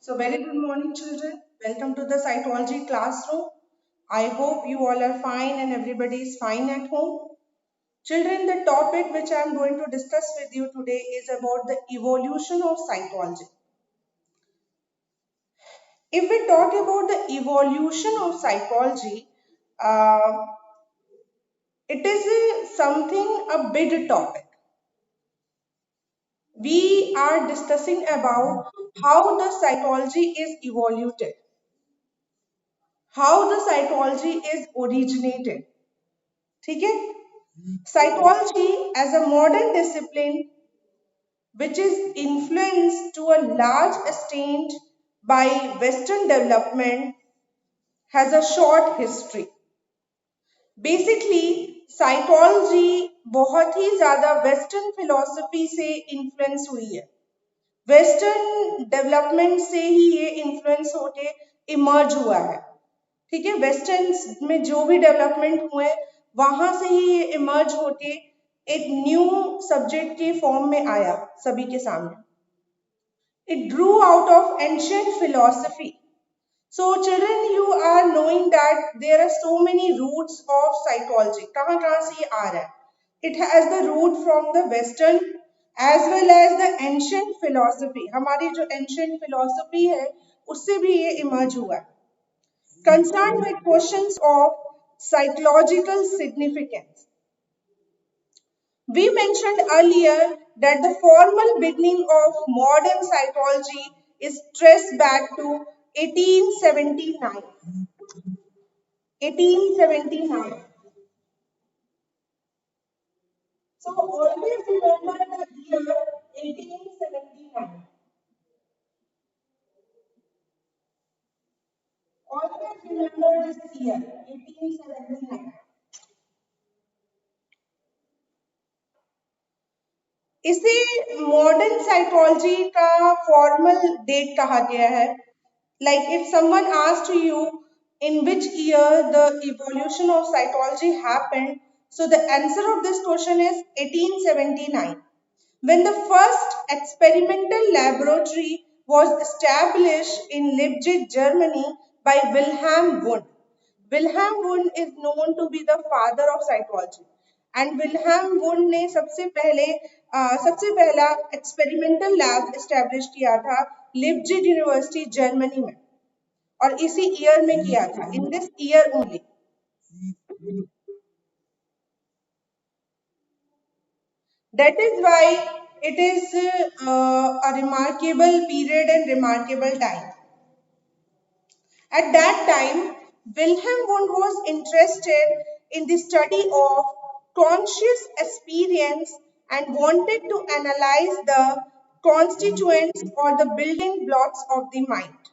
So very good morning children. Welcome to the cytology classroom. I hope you all are fine and everybody is fine at home. Children, the topic which I am going to discuss with you today is about the evolution of cytology. If we talk about the evolution of psychology, uh, it is something a big topic. We are discussing about how the psychology is evolved, how the psychology is originated. ठीक है? Psychology as a modern discipline which is influenced to a large extent by Western development has a short history. Basically, psychology बहुत ही ज़्यादा Western philosophy से influence हुई है. Western development से ही ये influence होके emerge हुआ है. ठीक है, वेस्टर्न में जो भी डेवलपमेंट हुए वहां से ही ये इमर्ज होके एक न्यू सब्जेक्ट के फॉर्म में आया सभी के सामने. It drew out of ancient philosophy. So children, you are knowing that there are so many roots of psychology. कहाँ कहाँ से ये आ रहा है? It has the root from the western as well as the ancient philosophy. हमारी जो ancient philosophy है उससे भी ये इमर्ज हुआ है. Concerned with questions of psychological significance. We mentioned earlier that the formal beginning of modern psychology is traced back to 1879. 1879. So always remember the year 1879. Always remember this year 1879. इसे modern psychology का formal date कहा गया है. Like if someone asked you in which year the evolution of psychology happened, so the answer of this question is 1879, when the first experimental laboratory was established in Leipzig, Germany by Wilhelm Wundt. Wilhelm Wundt is known to be the father of psychology. And Wilhelm Wundt ने सबसे पहला experimental lab establish किया था Leipzig university Germany में, और इसी year में किया था, in this year only. That is why it is a remarkable period and remarkable time. At that time, Wilhelm Wundt was interested in the study of conscious experience and wanted to analyze the constituents or the building blocks of the mind.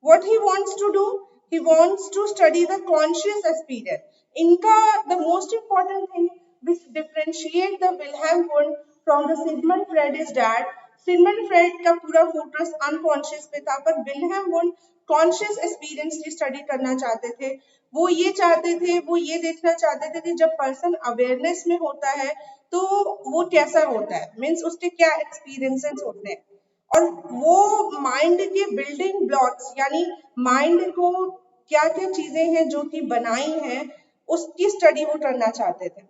What he wants to do? He wants to study the conscious experience. Inka, the most important thing which differentiate the Wilhelm Wundt from the Sigmund Freud is that Sigmund Freud का पूरा focus unconscious पे था, पर Wilhelm wound conscious experience की study करना चाहते थे. वो ये देखना चाहते थे कि जब पर्सन अवेयरनेस में होता है तो वो कैसा होता है, मीन्स उसके क्या एक्सपीरियंसेस होते हैं, और वो माइंड के बिल्डिंग ब्लॉक्स यानी माइंड को क्या क्या चीजें हैं जो कि बनाई हैं उसकी स्टडी वो करना चाहते थे.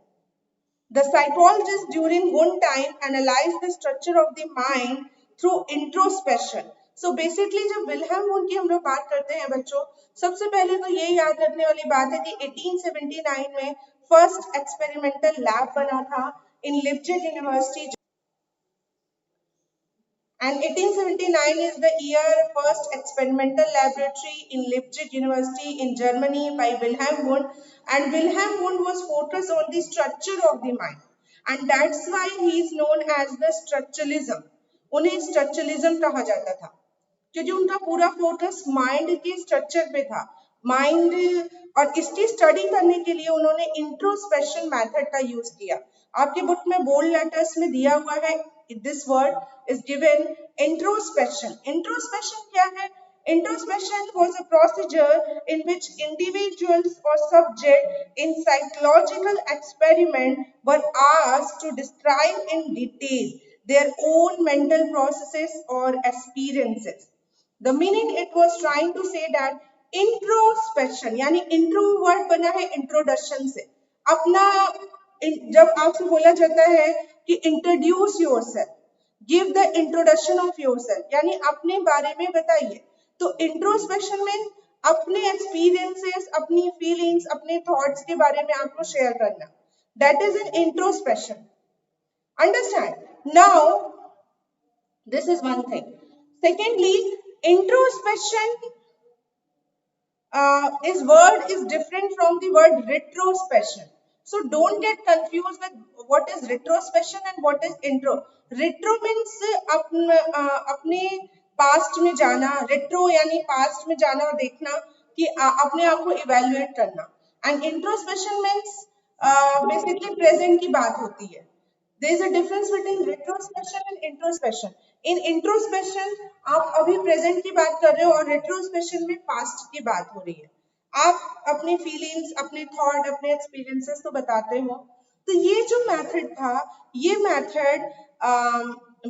The psychologists during one time analyzed the structure of the mind through introspection. So basically जब विल्हेम वुंड की हम लोग बात करते हैं बच्चों, सबसे पहले तो ये याद रखने वाली बात है कि 1879 में फर्स्ट एक्सपेरिमेंटल लैब बना था इन Leipzig university. And 1879 is the year first experimental laboratory in Leipzig University in Germany by Wilhelm Wundt. And Wilhelm Wundt was focused on the structure of the mind. And that's why he is known as the structuralism. उन्हें structuralism कहा जाता था क्योंकि उनका पूरा focus mind के structure पे था. माइंड और इसकी स्टडी करने के लिए उन्होंने इंट्रोस्पेक्शन मेथड का यूज किया. आपके बुक में बोल्ड लेटर्स में दिया हुआ है, this word is given introspection. Introspection क्या है? Introspection was a procedure in which individuals or subjects in psychological experiment were asked to describe in detail their own mental processes or experiences. The meaning it was trying to say that introspection यानी intro word बना है introduction से, अपना जब आपसे बोला जाता है कि introduce yourself, give the introduction of yourself, यानी अपने बारे में बताइए। तो इंट्रोस्पेक्शन में अपने एक्सपीरियंसेस, अपनी फीलिंग्स, अपने थॉट्स के बारे में आपको शेयर करना, that is an introspection. Understand? Now this is one thing. Secondly, introspection is word is different from the word retrospection. So don't get confused with what is retrospection and what is intro. Retro means अपने past में जाना, retro यानी past में जाना और देखना कि अपने आप को इवेल्युएट करना, and introspection means basically present की बात होती है। There is a difference between retrospection and introspection. In introspection आप अभी प्रेजेंट की बात कर रहे हो और रेट्रोस्पेक्शन में पास्ट की बात हो रही है। आप अपने फीलिंग्स, अपने थॉट, अपने एक्सपीरियंसेस तो बताते हो। तो ये जो मेथड था, ये मेथड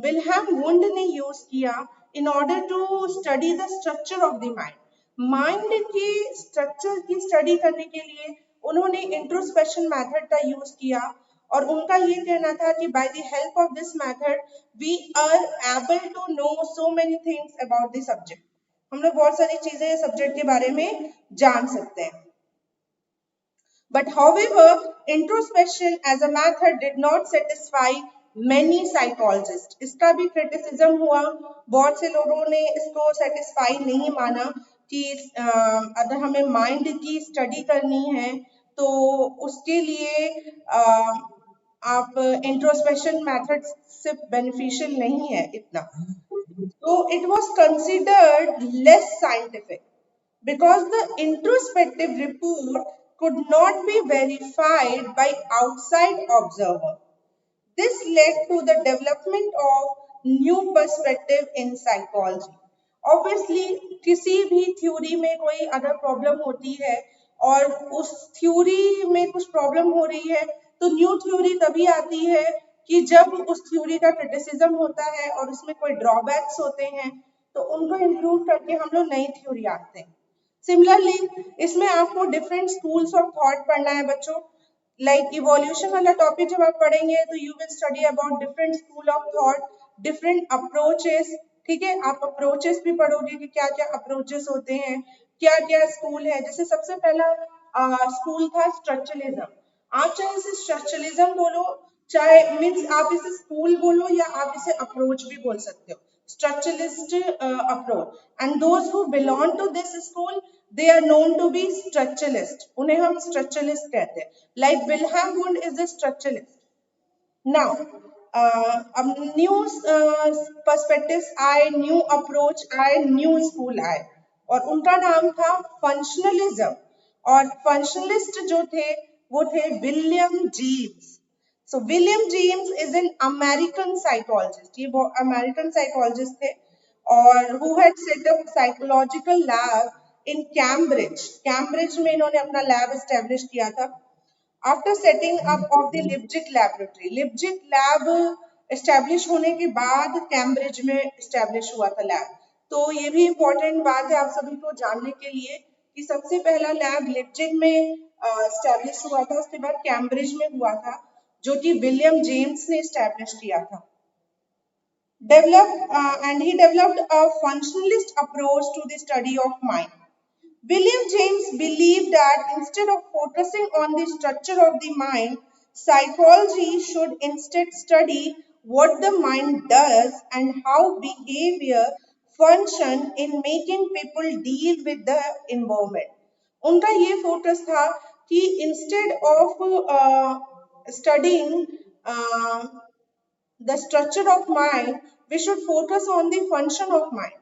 विल्हेम वुंड ने यूज किया in order to study the structure of the mind. Mind की स्ट्रक्चर की स्टडी करने के लिए उन्होंने इंट्रोस्पेक्शन मेथड का यूज किया, और उनका ये कहना था कि by the help of this method we are able to know so many things about the subject. हम लोग बहुत सारी चीजें सब्जेक्ट के बारे में जान सकते हैं। But however, introspection as a method did not satisfy many psychologists. इसका भी क्रिटिसिज्म हुआ, बहुत से लोगों ने इसको सेटिस्फाई नहीं माना कि अगर हमें माइंड की स्टडी करनी है तो उसके लिए आप इंट्रोस्पेक्शन मेथड से बेनिफिशियल नहीं है इतना। तो it was considered less scientific because the introspective report could not be verified by outside observer. This led to the development of new perspective in psychology. Obviously, किसी भी थ्योरी में कोई अगर प्रॉब्लम होती है और उस थ्योरी में कुछ प्रॉब्लम हो रही है, तो न्यू थ्योरी तभी आती है कि जब उस थ्योरी का क्रिटिसिज्म होता है और उसमें कोई ड्रॉबैक्स होते हैं, तो उनको इम्प्रूव करके हम लोग नई थ्योरी आते हैं। सिमिलरली इसमें आपको डिफरेंट स्कूल्स ऑफ थॉट पढ़ना है बच्चों। लाइक इवोल्यूशन वाला टॉपिक जब आप पढ़ेंगे तो you will study about different school of thought, different approaches. ठीक है, आप अप्रोचेस भी पढ़ोगे कि क्या क्या अप्रोचेस होते हैं, क्या क्या स्कूल है। जैसे सबसे पहला स्कूल था स्ट्रक्चरलिज्म। आप चाहे इसे स्ट्रक्चरलिज्म बोलो, चाहे मीन्स आप इसे स्कूल बोलो, या आप इसे अप्रोच भी बोल सकते हो, structuralist approach, and those who belong to this school they are known to be structuralist, उन्हें हम structuralist कहते हैं। Like Wilhelm Wundt is a structuralist. Now new perspectives आए, new approach आए, new school आए, और उनका नाम था functionalism, और functionalist जो थे वो थे William James. So William James is an American psychologist. ये वो American psychologist थे, और who had set up psychological lab in Cambridge. Cambridge में इन्होंने अपना lab establish किया था. After setting up of the Leipzig laboratory, Leipzig lab establish होने के बाद Cambridge में establish हुआ था lab. तो ये भी important बात है आप सभी को जानने के लिए कि सबसे पहला lab Leipzig में establish हुआ था, उसके बाद Cambridge में हुआ था, जो कि विलियम जेम्स ने एस्टैब्लिश किया था। And he developed a functionalist approach to the study of mind. William James believed that instead of focusing on the structure of the mind, psychology should instead study what the mind does and how behavior function in making people deal with the environment. उनका ये focus था कि instead of studying the structure of mind, we should focus on the function of mind.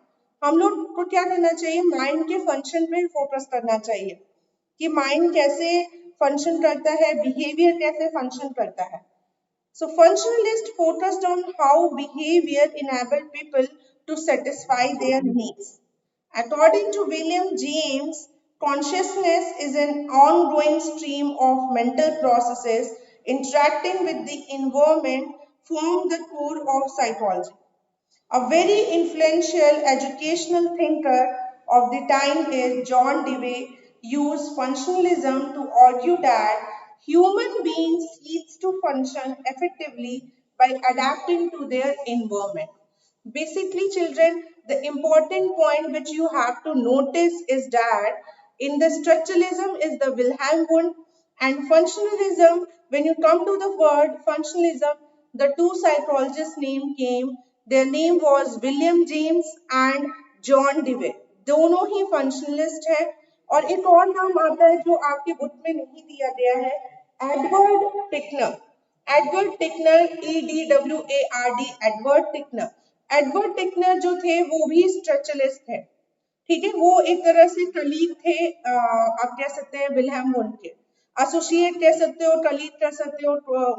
हम लोग को क्या करना चाहिए, माइंड के फंक्शन पे फोकस करना चाहिए कि माइंड कैसे फंक्शन करता है, बिहेवियर कैसे फंक्शन करता है। So functionalists focused on how behavior enable people to satisfy their needs. According to William James, consciousness is an ongoing stream of mental processes interacting with the environment form the core of psychology. A very influential educational thinker of the time is John Dewey used functionalism to argue that human beings needs to function effectively by adapting to their environment. Basically, children, the important point which you have to notice is that in the structuralism is the Wilhelm Wundt and functionalism. When you come to the word functionalism, the two psychologists name came. Their name was William James and John Dewey. दोनों ही functionalist है. और एक और नाम आता है जो आपके बुक में नहीं दिया गया है, Edward Tickner. Edward Tickner, EDWARD, Edward Tickner. Edward Tickner जो थे वो भी स्ट्रक्चरलिस्ट थे. ठीक है, वो एक तरह से कलीग थे, आप कह सकते हैं विल्हेम वुंड के, एसोसिएट कह सकते हो, कलीग कह सकते हो,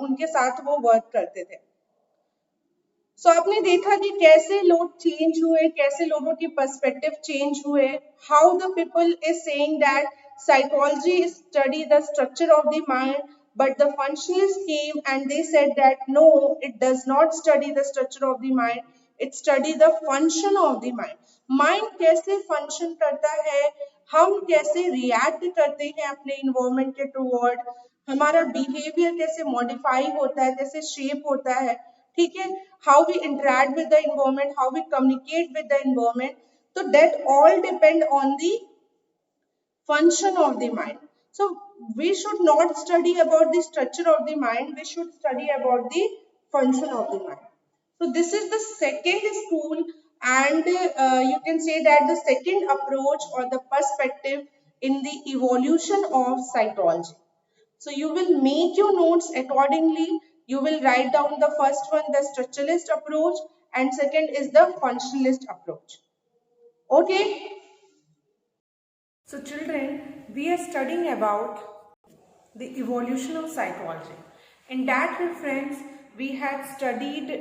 उनके साथ वो वर्क करते थे. सो आपने देखा कि कैसे लोग चेंज हुए, कैसे लोगों की पर्सपेक्टिव चेंज हुए. How the people is saying that psychology study the structure of the mind, but the functionalists came and they said that no, it does not study the structure of the mind, it study the function of the mind. Mind कैसे function करता है, हम कैसे react करते हैं अपने environment के toward, हमारा बिहेवियर कैसे मॉडिफाई होता है, कैसे शेप होता है. ठीक है, how we interact with the environment, how we communicate with the environment. तो that all depend on the function of the mind. So we should not study about the structure of the mind, we should study about the function of the mind. So this is the second school, and you can say that the second approach or the perspective in the evolution of psychology. So you will make your notes accordingly. You will write down the first one, the structuralist approach, and second is the functionalist approach. Okay. So children, we are studying about the evolution of psychology. In that reference, we had studied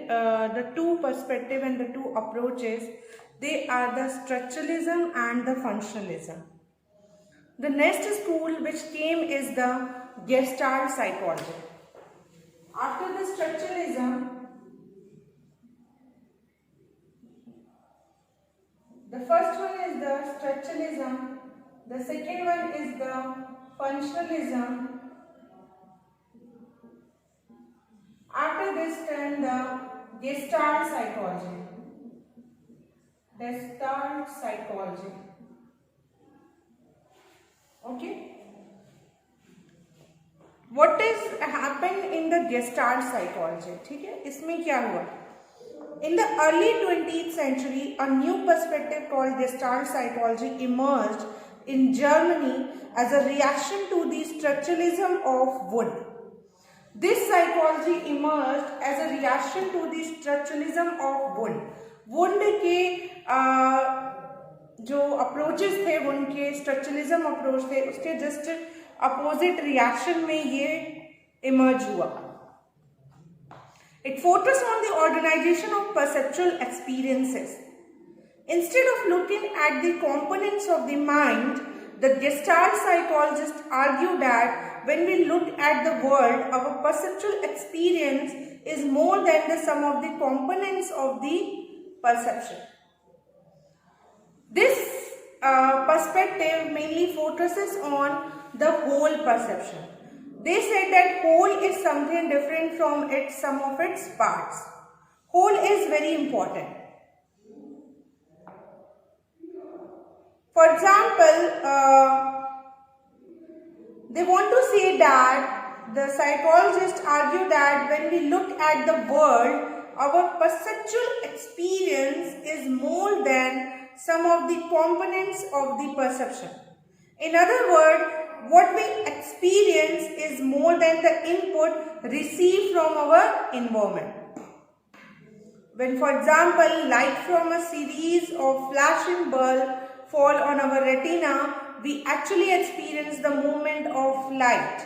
the two perspectives and the two approaches. They are the structuralism and the functionalism. The next school which came is the Gestalt psychology. After the structuralism, the first one is the structuralism. The second one is the functionalism. After this turn the Gestalt psychology. Gestalt psychology. Okay. What is happened in the Gestalt psychology? ठीक है, इसमें क्या हुआ? In the early 20th century, a new perspective called Gestalt psychology emerged in Germany as a reaction to the structuralism of Wundt. This psychology emerged as a reaction to the structuralism of Wundt. Wundt के जो approaches थे, Wundt के structuralism approach थे, उसके just opposite reaction में ये emerge हुआ. It focused on the organization of perceptual experiences. Instead of looking at the components of the mind, the Gestalt psychologists argue that when we look at the world, our perceptual experience is more than the sum of the components of the perception. This perspective mainly focuses on the whole perception. They said that whole is something different from its sum of its parts. Whole is very important. For example, they want to say that the psychologists argue that when we look at the world, our perceptual experience is more than some of the components of the perception. In other words, what we experience is more than the input received from our environment. When, for example, light from a series of flashing bulbs fall on our retina, we actually experience the movement of light.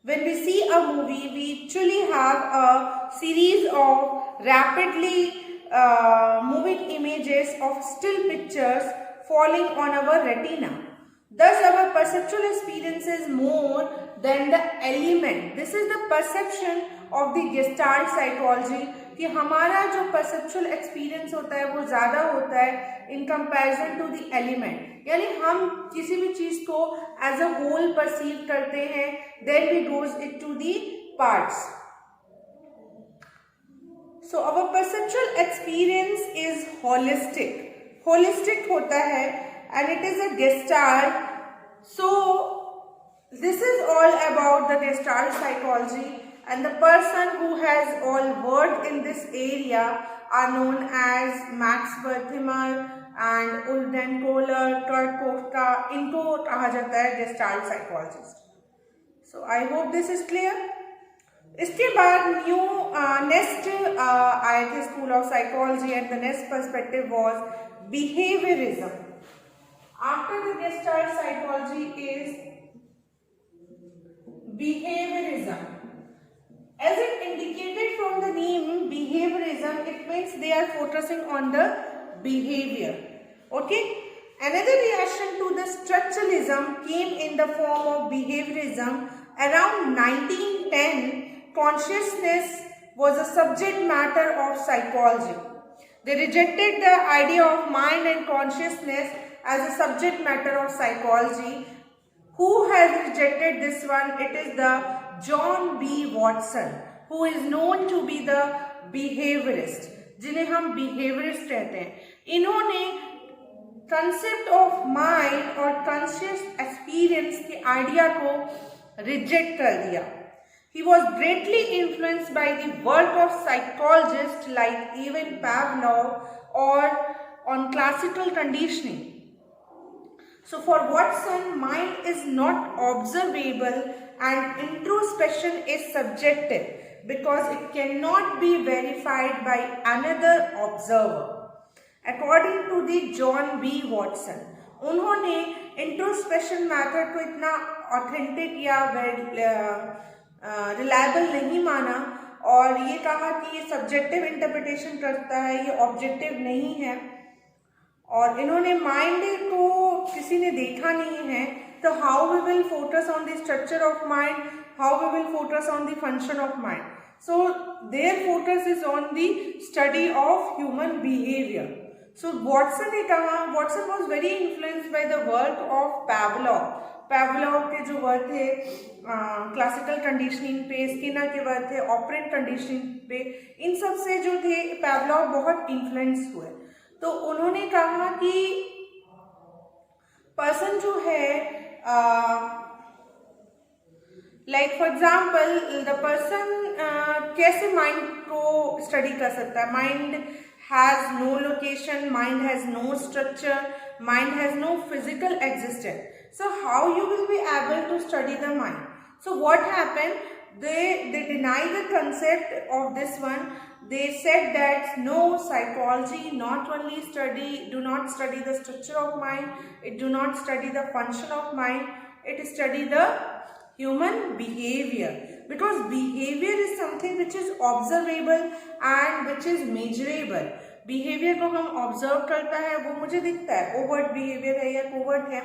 When we see a movie, we actually have a series of rapidly moving images of still pictures falling on our retina. Thus, our perceptual experience is more than the element. This is the perception of the Gestalt psychology कि हमारा जो perceptual experience होता है वो ज़्यादा होता है in comparison to the element, यानी हम किसी भी चीज़ को as a whole perceive करते हैं, then we goes into the parts. So our perceptual experience is holistic. Holistic होता है and it is a Gestalt. So this is all about the Gestalt psychology, and the person who has all worked in this area are known as Max Wertheimer and Ulden Kohler, Kurt Kochta. इनको कहा जाता है Gestalt psychologist. So I hope this is clear. इसके बाद new next आए थे school of psychology and the next perspective was behaviourism. After the gestalt psychology is behaviourism. As it indicated from the name behaviorism, it means they are focusing on the behavior. Okay. Another reaction to the structuralism came in the form of behaviorism around 1910. Consciousness was a subject matter of psychology. They rejected the idea of mind and consciousness as a subject matter of psychology. Who has rejected this one? It is the John B. Watson, who is known to be the behaviorist, जिन्हें हम behaviorist कहते हैं. इन्होंने concept of mind और conscious experience के idea को reject कर दिया. He was greatly influenced by the work of psychologists like even Pavlov or on classical conditioning. So for Watson, mind is not observable and introspection is subjective because it cannot be verified by another observer. According to the John B. Watson, उन्होंने introspection method को इतना authentic या reliable नहीं माना और ये कहा कि ये सब्जेक्टिव इंटरप्रिटेशन करता है, ये ऑब्जेक्टिव नहीं है. और इन्होंने माइंड को किसी ने देखा नहीं है, तो how we will focus on the structure of mind, how we will focus on the function of mind. So there focus is on the study of human behaviour. So Watson ने कहा, Watson was very influenced by the work of Pavlov. Pavlov के जो work थे classical conditioning पे, Skinner के work थे operant conditioning पे, इन सब से जो थे पैवलॉव बहुत इन्फ्लुएंस हुए. तो उन्होंने कहा कि पर्सन जो है like for example the person कैसे माइंड को स्टडी कर सकता है. Mind has no location, mind has no structure, mind has no physical existence. So how you will be able to study the mind? So what happened? They deny the concept of this one. They said that no, psychology not only do not study the structure of mind, it do not study the function of mind, it study the human behavior, because behavior is something which is observable and which is measurable. Behavior को हम observe करता है, वो मुझे दिखता है, overt behavior है या covert है.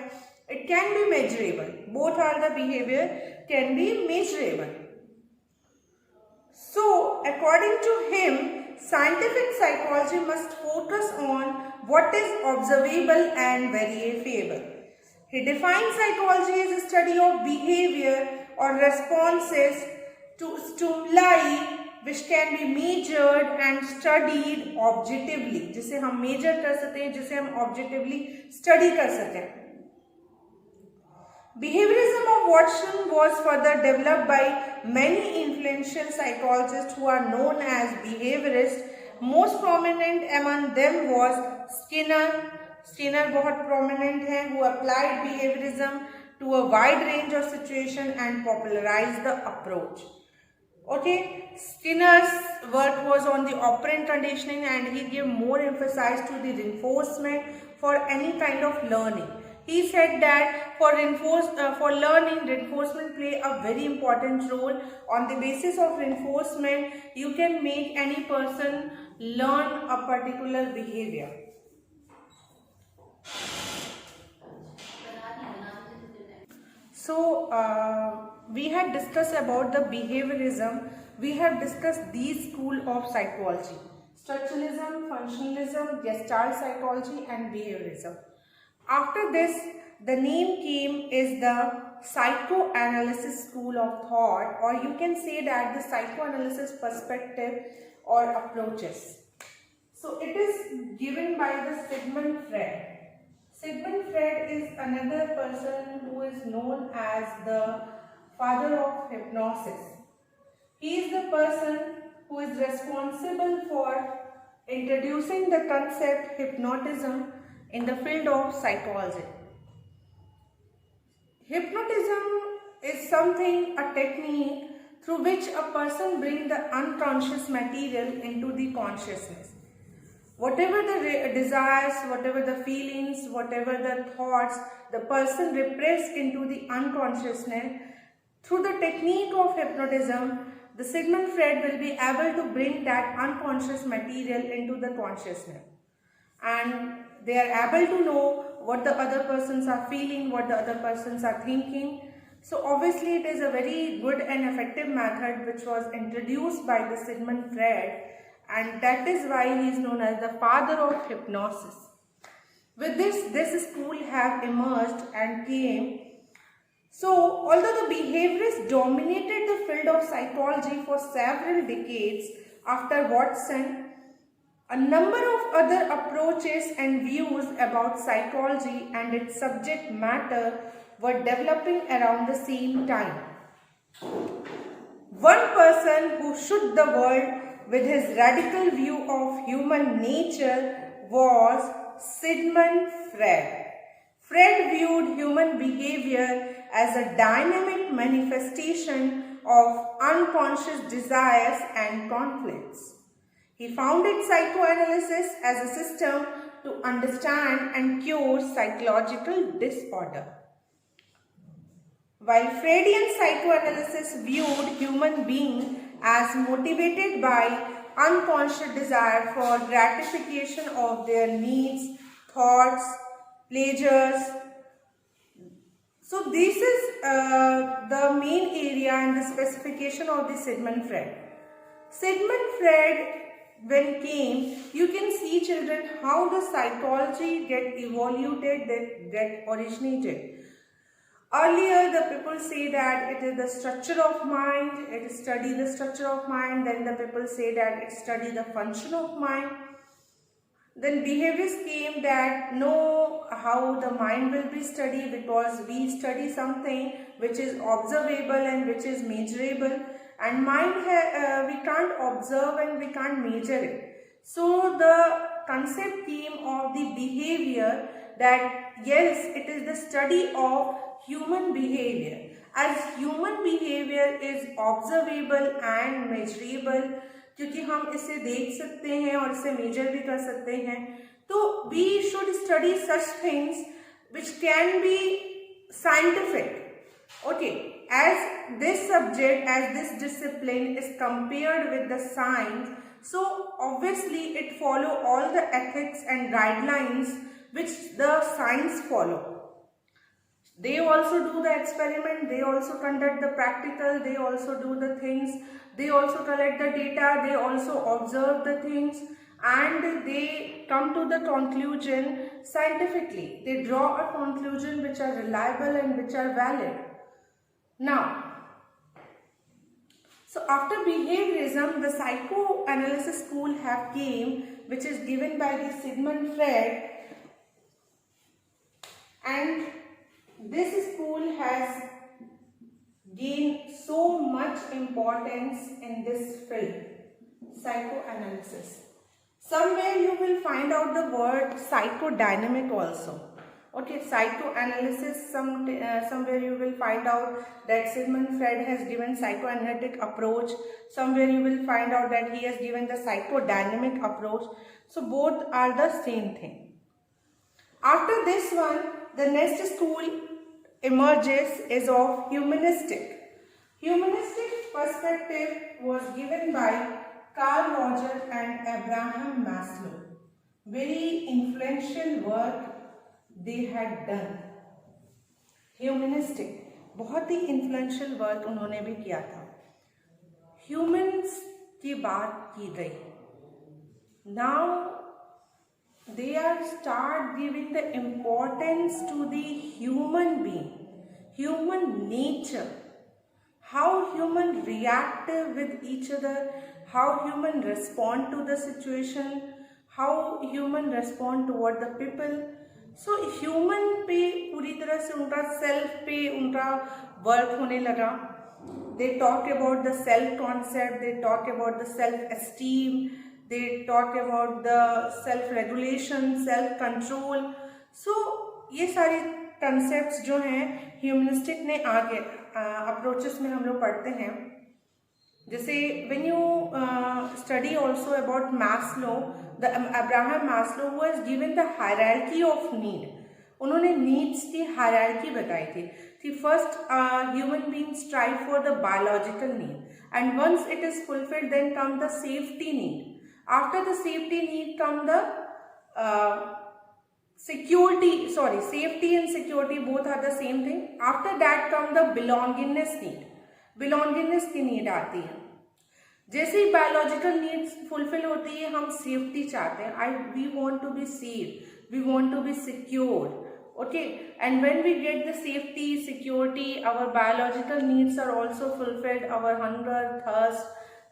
It can be measurable. Both are the behavior can be measurable. So, according to him, scientific psychology must focus on what is observable and verifiable. He defines psychology as a study of behavior or responses to stimuli which can be measured and studied objectively. जिसे हम measure कर सकते हैं, जिसे हम objectively study कर सकते हैं. Behaviorism of Watson was further developed by many influential psychologists who are known as behaviorists. Most prominent among them was Skinner. Skinner बहुत prominent है, who applied behaviorism to a wide range of situations and popularized the approach. Okay, Skinner's work was on the operant conditioning and he gave more emphasis to the reinforcement for any kind of learning. He said that for learning, reinforcement play a very important role. On the basis of reinforcement, you can make any person learn a particular behavior. So, we had discussed about the behaviorism. we have discussed these schools of psychology: structuralism, functionalism, gestalt psychology, and behaviorism. After this, the name came is the psychoanalysis school of thought, or you can say that the psychoanalysis perspective or approaches. So it is given by the Sigmund Freud. Sigmund Freud is another person who is known as the father of hypnosis. He is the person who is responsible for introducing the concept hypnotism in the field of psychology. Hypnotism is something, a technique through which a person brings the unconscious material into the consciousness. Whatever the desires, whatever the feelings, whatever the thoughts, the person repressed into the unconsciousness, through the technique of hypnotism, the Sigmund Freud will be able to bring that unconscious material into the consciousness. And they are able to know what the other persons are feeling, what the other persons are thinking. So obviously it is a very good and effective method which was introduced by the Sigmund Freud, and that is why he is known as the father of hypnosis. With this school have emerged and came. So although the behaviorists dominated the field of psychology for several decades after Watson, a number of other approaches and views about psychology and its subject matter were developing around the same time. One person who shook the world with his radical view of human nature was Sigmund Freud. Freud viewed human behavior as a dynamic manifestation of unconscious desires and conflicts. He founded psychoanalysis as a system to understand and cure psychological disorder. While Freudian psychoanalysis viewed human beings as motivated by unconscious desire for gratification of their needs, thoughts, pleasures. So this is the main area and the specification of the Sigmund Freud. Sigmund Freud, when came, you can see, children, how the psychology get evoluted, get originated. Earlier, the people say that it is the structure of mind, it study the structure of mind, then the people say that it study the function of mind. Then behaviorists came that no, how the mind will be studied, because we study something which is observable and which is measurable, and mind we can't observe and we can't measure it. So the concept came of the behavior, that yes, it is the study of human behavior. As human behavior is observable and measurable, क्योंकि हम इसे देख सकते हैं और इसे major भी कर सकते हैं, तो we should study such things which can be scientific. Okay, as this subject, as this discipline is compared with the science, so obviously it follow all the ethics and guidelines which the science follow. They also do the experiment, they also conduct the practical, they also do the things, they also collect the data, they also observe the things, and they come to the conclusion scientifically. They draw a conclusion which are reliable and which are valid. Now, so after behaviorism, the psychoanalysis school have came, which is given by the Sigmund Freud, and this school has gained so much importance in this field, psychoanalysis. Somewhere you will find out the word psychodynamic also. Okay, psychoanalysis, somewhere you will find out that Sigmund Freud has given psychoanalytic approach. Somewhere you will find out that he has given the psychodynamic approach. So both are the same thing. After this one, the next school emerges is of humanistic. Humanistic perspective was given by Carl Rogers and Abraham Maslow. Very influential work they had done. Humanistic, बहुत ही influential work उन्होंने भी किया था. Humans की बात की गई. Now they are start giving the importance to the human being, human nature, how human react with each other, how human respond to the situation, how human respond toward the people. So human पे पूरी तरह से उनका self पे उनका work होने लगा. They talk about the self concept, they talk about the self esteem, they talk about the self regulation, self control. So ये सारे कंसेप्ट जो हैं ह्यूमनिस्टिक ने आगे अप्रोचेस में हम लोग पढ़ते हैं. जैसे when you study also about Maslow, the Abraham Maslow who has given the hierarchy of need. उन्होंने नीड्स की हायरार्की बताई थी. First human being strive for the biological need and once it is fulfilled then come the safety need. After the safety need come the safety and security both are the same thing. After that come the belongingness need. belongingness की need आती है. जैसे ही biological needs fulfil होती है हम safety चाहते हैं. We want to be safe, we want to be secure. Okay, and when we get the safety, security, our biological needs are also fulfilled, our hunger, thirst,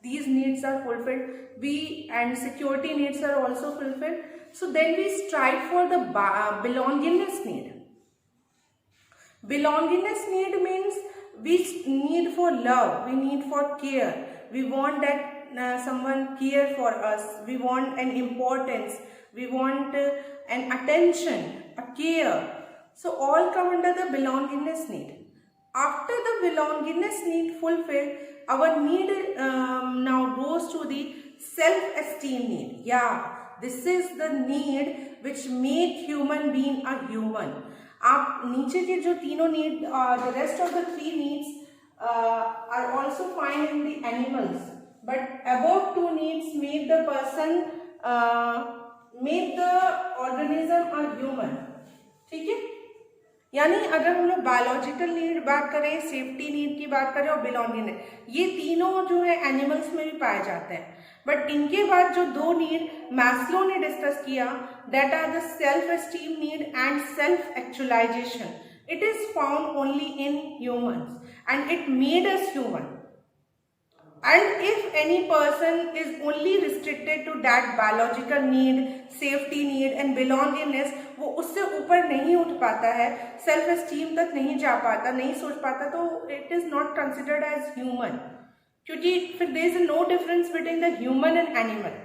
these needs are fulfilled, and security needs are also fulfilled. So then we strive for the belongingness need. Belongingness need means we need for love, we need for care, we want that someone care for us, we want an importance, we want an attention, a care. So all come under the belongingness need. After the belongingness need fulfilled, our need now goes to the self-esteem need. Yeah, this is the need which make human being a human. आप नीचे के जो तीनों need, the rest of the three needs are also found in the animals, but above two needs make the person, make the organism a human. ठीक है. यानी अगर हम लोग बायोलॉजिकल नीड बात करें, सेफ्टी नीड की बात करें और बिलोंगिंग, ये तीनों जो है एनिमल्स में भी पाए जाते हैं. बट इनके बाद जो दो नीड मैस्लो ने डिस्कस किया, that are the self esteem need and self actualisation. It is found only in humans and it made us human. And if any person is only restricted to that biological need, safety need and belongingness, वो उससे ऊपर नहीं उठ पाता है, self esteem तक नहीं जा पाता, नहीं सोच पाता, तो it is not considered as human. क्योंकि फिर there is no difference between the human and animal.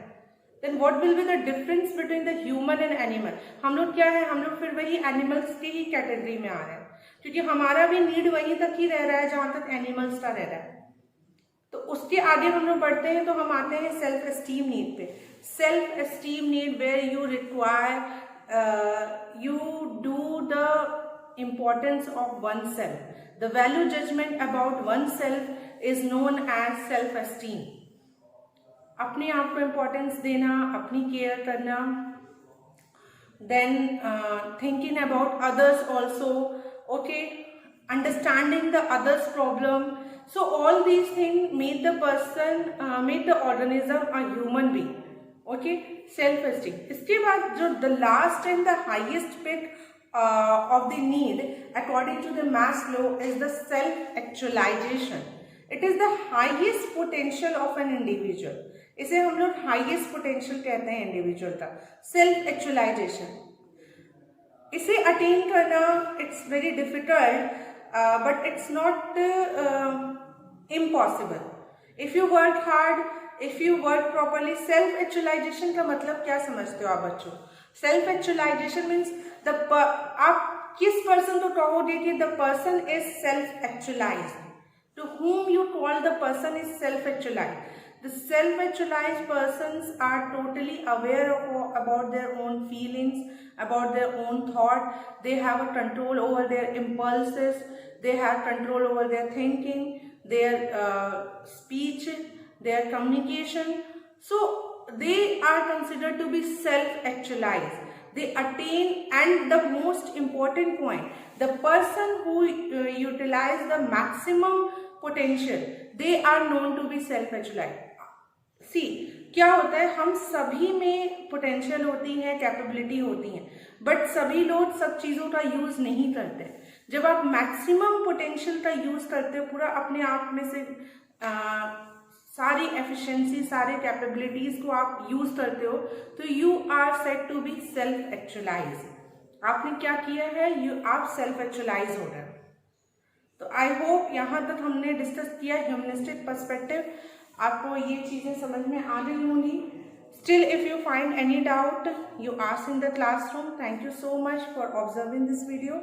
Then what will be the difference between the human and animal? हम लोग क्या है, हम लोग फिर वही एनिमल्स की ही कैटेगरी में आ रहे हैं, क्योंकि हमारा भी नीड वहीं तक ही रह रहा है जहां तक एनिमल्स का रह रहा है. तो उसके आगे हम लोग बढ़ते हैं तो हम आते हैं सेल्फ एस्टीम नीड पे. Self esteem need where you require, you do the importance of oneself. The value judgement about oneself is known as self esteem. अपने आप को इम्पोर्टेंस देना, अपनी केयर करना. Then thinking about others also. Okay, understanding the others problem. So all these things made the person, made the organism a human being. Okay, self esteem. इसके बाद जो the last and the highest pick of the need according to the Maslow is the self actualization. It is the highest potential of an individual. इसे हम लोग highest potential कहते हैं individual का. Self actualization. इसे attain करना it's very difficult. But it's not impossible. If you work hard, if you work properly. Self actualization का मतलब क्या समझते हो आप बच्चों? Self actualization means आप किस person को कहोगे कि the person is self actualized? To whom you call the person is self actualized? The self actualized persons are totally aware about their own feelings, about their own thought. They have a control over their impulses, they have control over their thinking, their speech, their communication. So they are considered to be self actualized. They attain, and the most important point, the person who utilize the maximum potential, they are known to be self-actualized. सी क्या होता है, हम सभी में potential होती है, capability होती है, बट सभी लोग सब चीज़ों का यूज़ नहीं करते. जब आप मैक्सिमम पोटेंशियल का यूज़ करते हो, पूरा अपने आप में से सारी एफिशिएंसी, सारे कैपेबिलिटीज़ को आप यूज़ करते हो, तो you are said to be self actualise. आपने क्या किया है, आप सेल्फ एक्चुअलाइज हो रहे हो. तो आई होप यहाँ तक हमने डिस्कस किया ह्यूमनिस्टिक पर्सपेक्टिव, आपको ये चीज़ें समझ में आ रही होंगी. Still, if you find any doubt, you ask in the classroom. Thank you so much for observing this video.